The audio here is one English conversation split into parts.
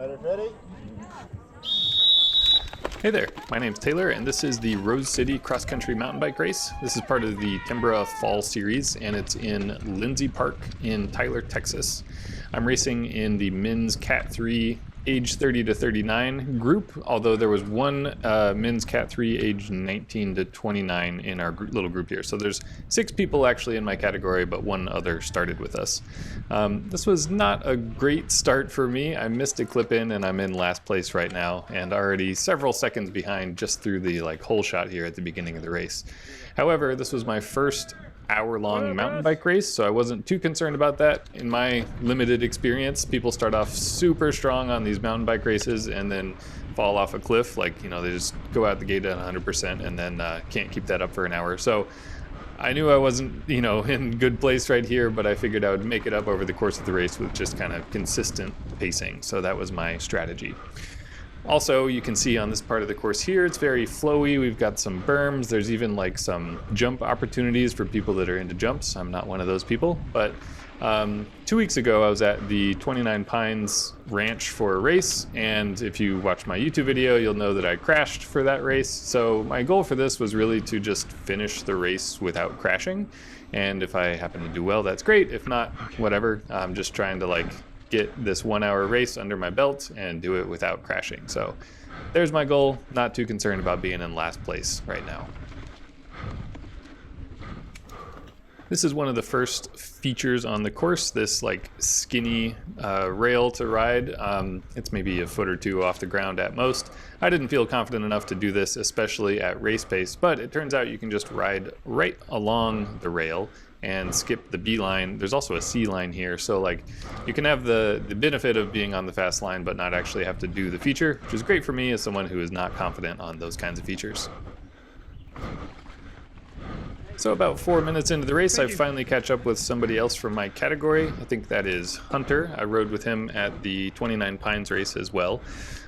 Ready? Hey there, my name's Taylor and this is the Rose City Cross Country Mountain Bike Race. This is part of the TMBRA Fall Series and it's in Lindsey Park in Tyler, Texas. I'm racing in the men's Cat 3 age 30 to 39 group, although there was one men's Cat 3 age 19 to 29 in our little group here. So there's 6 people actually in my category, but one other started with us. This was not a great start for me. I missed a clip in and I'm in last place right now and already several seconds behind just through the hole shot here at the beginning of the race. However, this was my first hour-long mountain bike race, so I wasn't too concerned about that. In my limited experience, people start off super strong on these mountain bike races and then fall off a cliff, they just go out the gate at 100% and then can't keep that up for an hour. So I knew I wasn't, in good place right here, but I figured I would make it up over the course of the race with just kind of consistent pacing. So that was my strategy. Also, you can see on this part of the course here, it's very flowy. We've got some berms. There's even some jump opportunities for people that are into jumps. I'm not one of those people, but 2 weeks ago I was at the 29 Pines Ranch for a race, and if you watch my YouTube video, you'll know that I crashed for that race. So my goal for this was really to just finish the race without crashing, and if I happen to do well, that's great. If not, whatever. I'm just trying to get this 1 hour race under my belt and do it without crashing. So there's my goal. Not too concerned about being in last place right now. This is one of the first features on the course, this skinny rail to ride. It's maybe a foot or two off the ground at most. I didn't feel confident enough to do this, especially at race pace, but it turns out you can just ride right along the rail and skip the B line. There's also a C line here, so you can have the benefit of being on the fast line but not actually have to do the feature, which is great for me as someone who is not confident on those kinds of features. So about 4 minutes into the race, I finally catch up with somebody else from my category. I think that is Hunter. I rode with him at the 29 Pines race as well.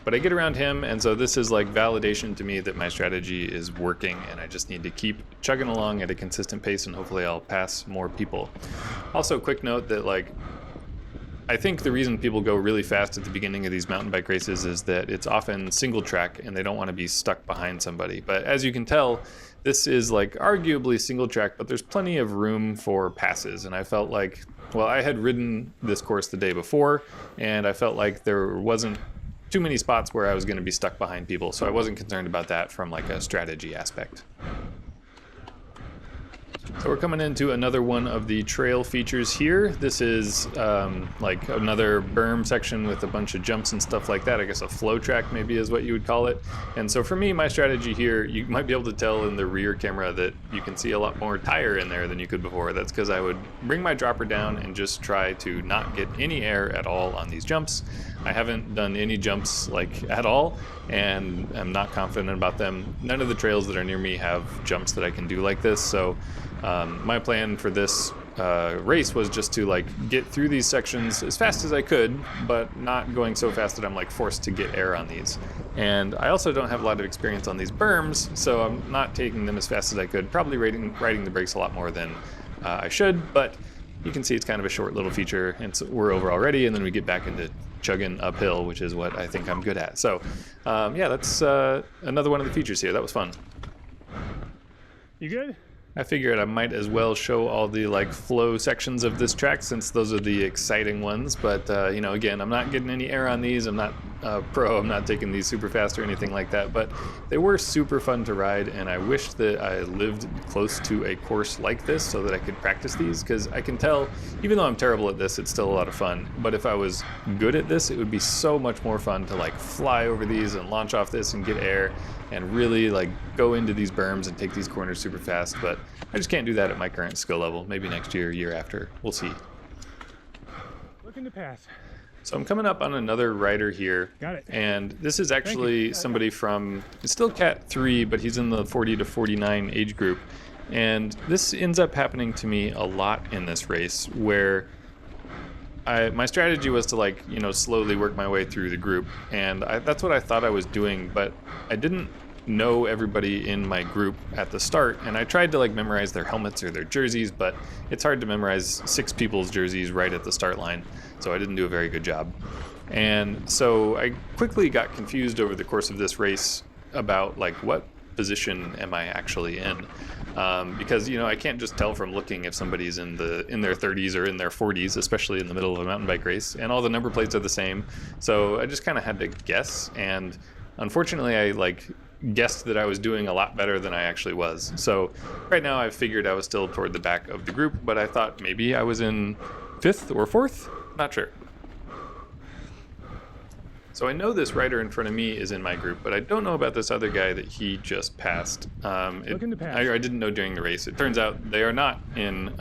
But I get around him, and so this is validation to me that my strategy is working, and I just need to keep chugging along at a consistent pace, and hopefully I'll pass more people. Also, quick note that I think the reason people go really fast at the beginning of these mountain bike races is that it's often single track, and they don't want to be stuck behind somebody. But as you can tell, this is arguably single track, but there's plenty of room for passes, and I felt I had ridden this course the day before, and I felt like there wasn't too many spots where I was going to be stuck behind people, so I wasn't concerned about that from a strategy aspect. So we're coming into another one of the trail features here. This is another berm section with a bunch of jumps and stuff like that. I guess a flow track maybe is what you would call it. And so for me, my strategy here, you might be able to tell in the rear camera that you can see a lot more tire in there than you could before. That's because I would bring my dropper down and just try to not get any air at all on these jumps. I haven't done any jumps at all, and I'm not confident about them. None of the trails that are near me have jumps that I can do like this, so my plan for this race was just to get through these sections as fast as I could, but not going so fast that I'm forced to get air on these. And I also don't have a lot of experience on these berms, so I'm not taking them as fast as I could, probably riding the brakes a lot more than I should, but you can see it's kind of a short little feature, and so we're over already, and then we get back into chugging uphill, which is what I think I'm good at. So yeah, that's another one of the features here. That was fun. You good? I figured I might as well show all the flow sections of this track since those are the exciting ones, but again, I'm not getting any air on these. I'm not pro, I'm not taking these super fast or anything like that, but they were super fun to ride, and I wish that I lived close to a course like this so that I could practice these, because I can tell, even though I'm terrible at this, it's still a lot of fun. But if I was good at this, it would be so much more fun to fly over these and launch off this and get air and really go into these berms and take these corners super fast. But I just can't do that at my current skill level. Maybe next year, year after, we'll see. Looking to pass. So I'm coming up on another rider here. Got it. And this is actually somebody from, it's still Cat 3, but he's in the 40 to 49 age group. And this ends up happening to me a lot in this race, where my strategy was to slowly work my way through the group, and that's what I thought I was doing, but I didn't know everybody in my group at the start, and I tried to like memorize their helmets or their jerseys, but it's hard to memorize 6 people's jerseys right at the start line, so I didn't do a very good job. And so I quickly got confused over the course of this race about like what position am I actually in, because I can't just tell from looking if somebody's in their 30s or in their 40s, especially in the middle of a mountain bike race, and all the number plates are the same. So I just kind of had to guess, and unfortunately I like guessed that I was doing a lot better than I actually was. So right now I've figured I was still toward the back of the group, but I thought maybe I was in 5th or 4th, not sure. So I know this rider in front of me is in my group, but I don't know about this other guy that he just passed. I didn't know during the race. It turns out they are not in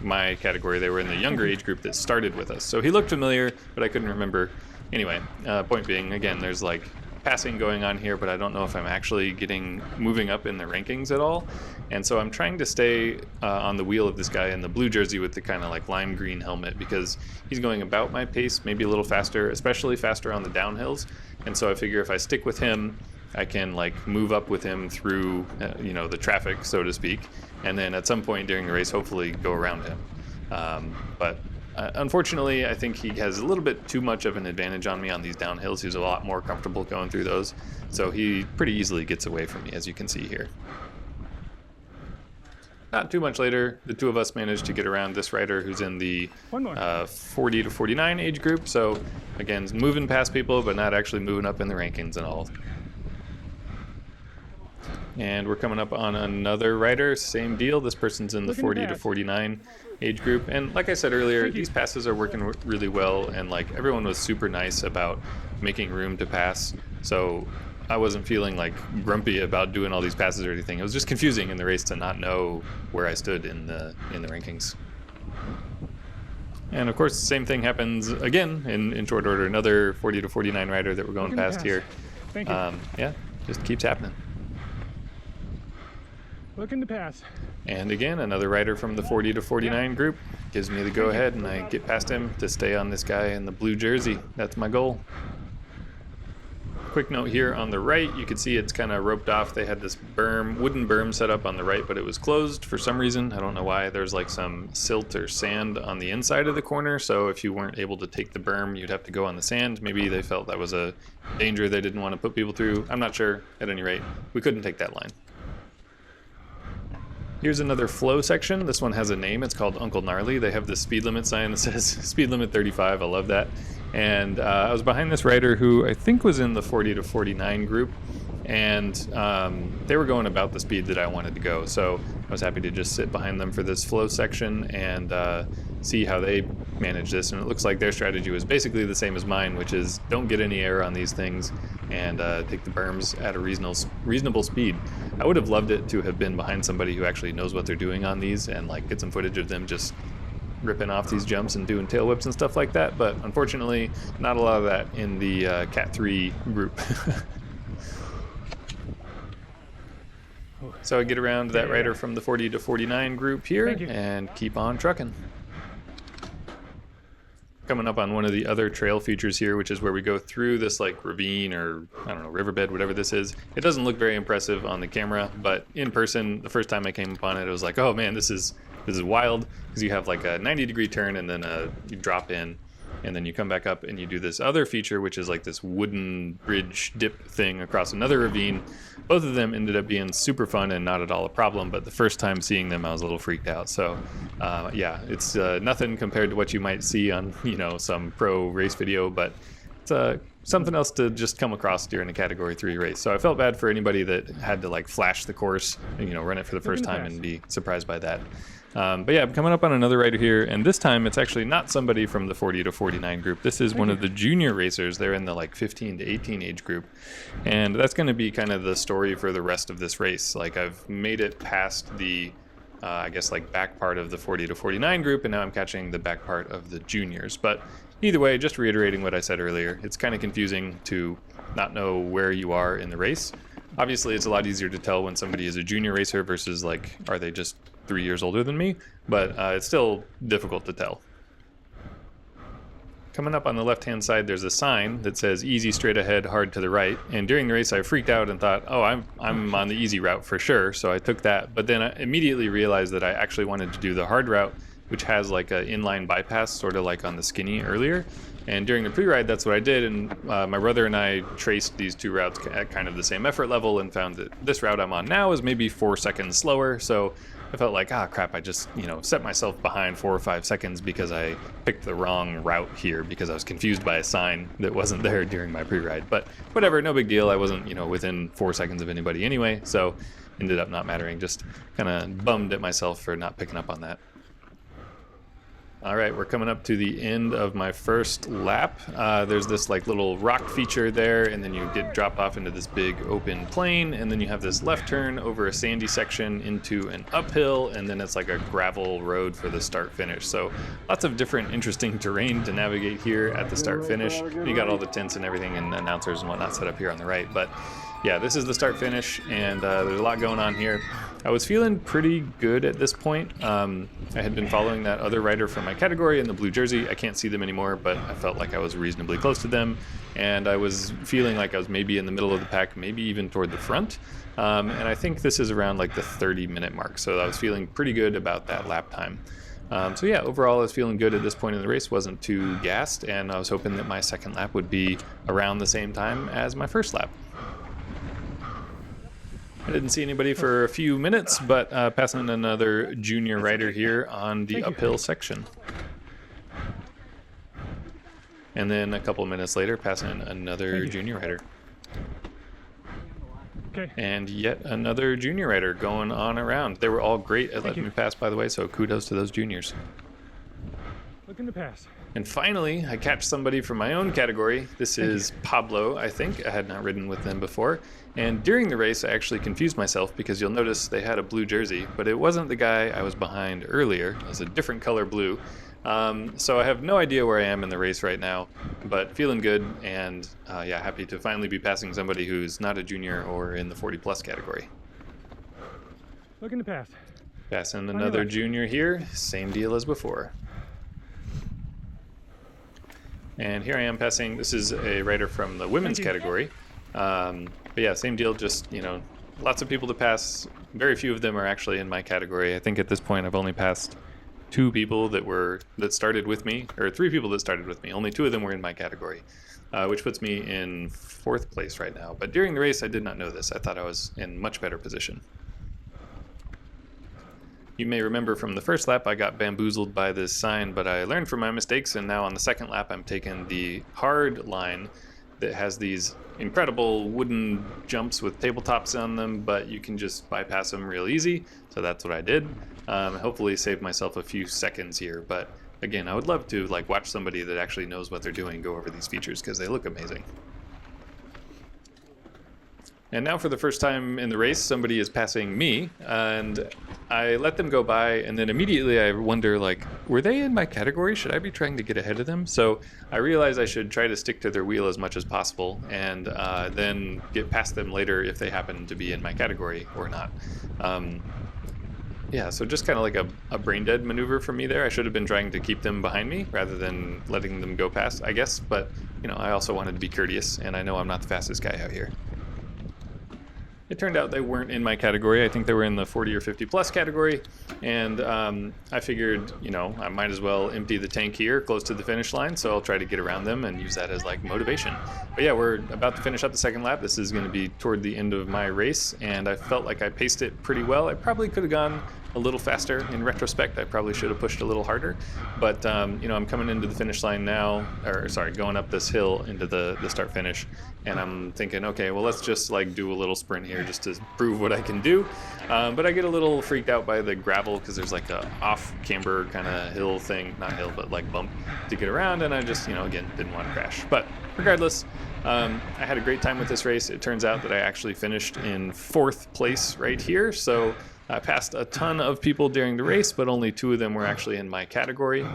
my category. They were in the younger age group that started with us. So he looked familiar, but I couldn't remember. Anyway, point being, again, there's like passing going on here, but I don't know if I'm actually moving up in the rankings at all. And so I'm trying to stay on the wheel of this guy in the blue jersey with the kind of like lime green helmet, because he's going about my pace, maybe a little faster, especially faster on the downhills. And so I figure if I stick with him, I can like move up with him through the traffic, so to speak, and then at some point during the race hopefully go around him. But unfortunately, I think he has a little bit too much of an advantage on me on these downhills. He's a lot more comfortable going through those, so he pretty easily gets away from me, as you can see here. Not too much later, the two of us managed to get around this rider who's in the 40 to 49 age group. So again, moving past people, but not actually moving up in the rankings and all. And we're coming up on another rider, same deal. This person's in the 40 to 49 age group. And like I said earlier, these passes are working really well, and like everyone was super nice about making room to pass. So I wasn't feeling like grumpy about doing all these passes or anything. It was just confusing in the race to not know where I stood in the rankings. And of course, the same thing happens again in short order. Another 40 to 49 rider that we're going past here. Thank you. Yeah, just keeps happening. Looking to pass. And again, another rider from the 40 to 49 group gives me the go-ahead, and I get past him to stay on this guy in the blue jersey. That's my goal. Quick note here on the right, you can see it's kind of roped off. They had this wooden berm set up on the right, but it was closed for some reason. I don't know why. There's like some silt or sand on the inside of the corner, so if you weren't able to take the berm, you'd have to go on the sand. Maybe they felt that was a danger they didn't want to put people through. I'm not sure. At any rate, we couldn't take that line. Here's another flow section. This one has a name. It's called Uncle Gnarly. They have this speed limit sign that says speed limit 35. I love that. And I was behind this rider who I think was in the 40 to 49 group, and they were going about the speed that I wanted to go. So I was happy to just sit behind them for this flow section and see how they manage this. And it looks like their strategy was basically the same as mine, which is don't get any air on these things and take the berms at a reasonable speed. I would have loved it to have been behind somebody who actually knows what they're doing on these and like get some footage of them just ripping off these jumps and doing tail whips and stuff like that, but unfortunately not a lot of that in the Cat 3 group. So I get around that rider from the 40 to 49 group here and keep on trucking. Coming up on one of the other trail features here, which is where we go through this like ravine or I don't know, riverbed, whatever this is. It doesn't look very impressive on the camera, but in person, the first time I came upon it, I was like, oh man, this is wild, because you have like a 90-degree turn and then you drop in and then you come back up and you do this other feature, which is like this wooden bridge dip thing across another ravine. Both of them ended up being super fun and not at all a problem, but the first time seeing them I was a little freaked out. So yeah, it's nothing compared to what you might see on some pro race video, but it's something else to just come across during a Category 3 race. So I felt bad for anybody that had to like flash the course, run it for the first time and be surprised by that. But yeah, I'm coming up on another rider here, and this time it's actually not somebody from the 40 to 49 group. This is one of the junior racers. They're in the like 15 to 18 age group, and that's going to be kind of the story for the rest of this race. Like I've made it past the I guess like back part of the 40 to 49 group, and now I'm catching the back part of the juniors. But either way, just reiterating what I said earlier, it's kind of confusing to not know where you are in the race. Obviously, it's a lot easier to tell when somebody is a junior racer versus like, are they just 3 years older than me? But it's still difficult to tell. coming up on the left-hand side, there's a sign that says easy straight ahead, hard to the right. And during the race, I freaked out and thought, oh, I'm on the easy route for sure. So I took that. But then I immediately realized that I actually wanted to do the hard route, which has like an inline bypass, sort of like on the skinny earlier. And during the pre-ride, that's what I did. And my brother and I traced these two routes at kind of the same effort level and found that this route I'm on now is maybe 4 seconds slower. So I felt like, crap, I just, set myself behind 4 or 5 seconds because I picked the wrong route here because I was confused by a sign that wasn't there during my pre-ride. But whatever, no big deal. I wasn't, within 4 seconds of anybody anyway. So ended up not mattering. Just kind of bummed at myself for not picking up on that. All right, we're coming up to the end of my first lap. There's this like little rock feature there, and then you get dropped off into this big open plain, and then you have this left turn over a sandy section into an uphill, and then it's like a gravel road for the start finish. So lots of different interesting terrain to navigate here at the start finish. You got all the tents and everything and announcers and whatnot set up here on the right, but yeah, this is the start finish, and there's a lot going on here. I was feeling pretty good at this point. I had been following that other rider from my category in the blue jersey. I can't see them anymore, but I felt like I was reasonably close to them, and I was feeling like I was maybe in the middle of the pack, maybe even toward the front. And I think this is around like the 30-minute mark, so I was feeling pretty good about that lap time. So yeah, overall I was feeling good at this point in the race, wasn't too gassed, and I was hoping that my second lap would be around the same time as my first lap. I didn't see anybody for a few minutes, but passing another junior rider here on the uphill section. And then a couple minutes later, passing another junior rider. Okay. And yet another junior rider going on around. They were all great at letting me pass, by the way, so kudos to those juniors. Looking to pass. And finally, I catch somebody from my own category. This is Pablo, I think. I had not ridden with them before. And during the race, I actually confused myself because you'll notice they had a blue jersey, but it wasn't the guy I was behind earlier. It was a different color blue. So I have no idea where I am in the race right now, but feeling good and yeah, happy to finally be passing somebody who's not a junior or in the 40-plus category. Looking to pass. Passing another junior here. Same deal as before. And here I am passing, this is a rider from the women's category. But yeah, same deal, just, lots of people to pass. Very few of them are actually in my category. I think at this point I've only passed 2 people that started with me, or 3 people that started with me. Only 2 of them were in my category, which puts me in 4th place right now. But during the race, I did not know this. I thought I was in much better position. You may remember from the first lap I got bamboozled by this sign, but I learned from my mistakes, and now on the second lap I'm taking the hard line that has these incredible wooden jumps with tabletops on them, but you can just bypass them real easy, so that's what I did. Hopefully save myself a few seconds here, but again, I would love to watch somebody that actually knows what they're doing go over these features because they look amazing. And now for the first time in the race, somebody is passing me, and I let them go by, and then immediately I wonder, were they in my category? Should I be trying to get ahead of them? So I realize I should try to stick to their wheel as much as possible, and then get past them later if they happen to be in my category or not. Yeah, so just kind of like a brain dead maneuver from me there. I should have been trying to keep them behind me rather than letting them go past, I guess. But, I also wanted to be courteous, and I know I'm not the fastest guy out here. It turned out they weren't in my category. I think they were in the 40 or 50 plus category. And I figured, I might as well empty the tank here close to the finish line. So I'll try to get around them and use that as motivation. But yeah, we're about to finish up the second lap. This is going to be toward the end of my race. And I felt like I paced it pretty well. I probably could have gone a little faster in retrospect. I probably should have pushed a little harder. But, I'm coming into the finish line now, going up this hill into the start finish. And I'm thinking, okay, well, let's just do a little sprint here just to prove what I can do. But I get a little freaked out by the gravel because there's a off camber kind of hill thing, not hill, but bump to get around. And I just, again, didn't want to crash. But regardless, I had a great time with this race. It turns out that I actually finished in 4th place right here. So I passed a ton of people during the race, but only 2 of them were actually in my category.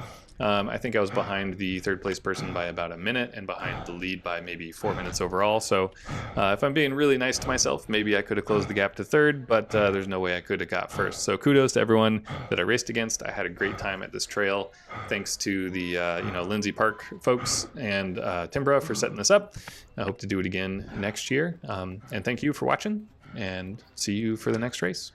I think I was behind the third place person by about a minute and behind the lead by maybe 4 minutes overall. So if I'm being really nice to myself, maybe I could have closed the gap to third, but there's no way I could have got first. So kudos to everyone that I raced against. I had a great time at this trail. Thanks to the Lindsey Park folks and TMBRA for setting this up. I hope to do it again next year. And thank you for watching, and see you for the next race.